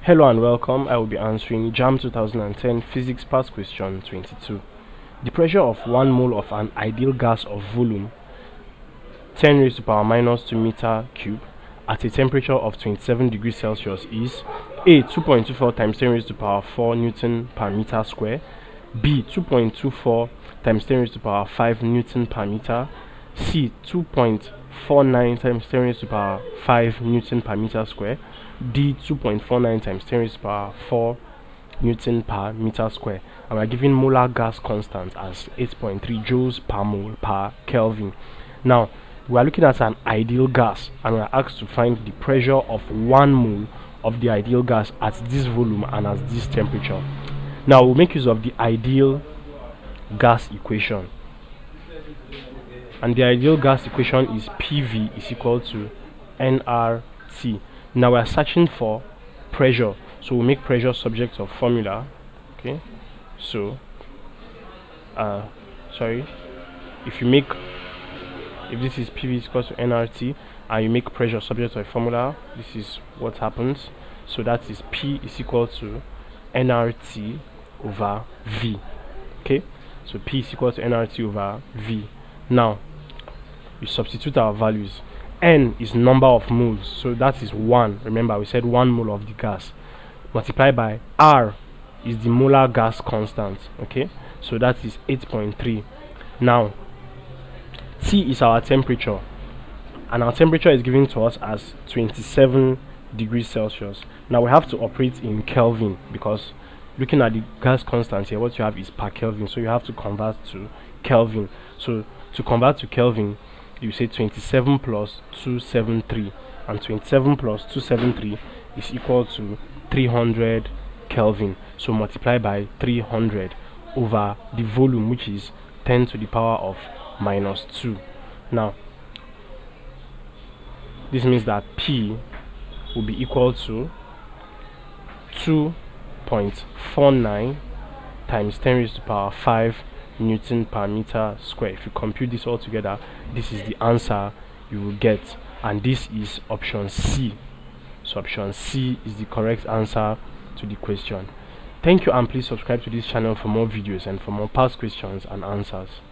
Hello and welcome. I will be answering JAMB 2010 Physics Past Question 22. The pressure of 1 mole of an ideal gas of volume 10 raised to power minus 2 meter cube at a temperature of 27 degrees Celsius is A. 2.24 times 10 raised to power 4 Newton per meter square, B. 2.24 times 10 raised to power 5 Newton per meter, C. 2.49 times 10 raised to power 5 Newton per meter square, D. 2.49 times 10 raised to power 4 Newton per meter square. And we are given molar gas constant as 8.3 joules per mole per Kelvin. Now, we are looking at an ideal gas and we are asked to find the pressure of 1 mole of the ideal gas at this volume and at this temperature. Now, we'll make use of the ideal gas equation. And the ideal gas equation is PV is equal to nRT. Now we are searching for pressure, so we'll make pressure subject of formula. Okay, so if this is PV is equal to nRT and you make pressure subject to a formula, this is what happens. So that is P is equal to nRT over V. Okay, so P is equal to nRT over V. Now we substitute our values. N is number of moles, so that is 1. Remember, we said 1 mole of the gas. Multiplied by R is the molar gas constant. Okay, so that is 8.3. Now, T is our temperature, and our temperature is given to us as 27 degrees Celsius. Now we have to operate in Kelvin because looking at the gas constant here, what you have is per Kelvin, so you have to convert to Kelvin. So to convert to Kelvin, you say 27 plus 273, and 27 plus 273 is equal to 300 Kelvin. So multiply by 300 over the volume, which is 10 to the power of minus 2. Now this means that P will be equal to 2.49 times 10 raised to power 5 Newton per meter square. If you compute this all together, this is the answer you will get, and this is option C. So option C is the correct answer to the question. Thank you, and please subscribe to this channel for more videos and for more past questions and answers.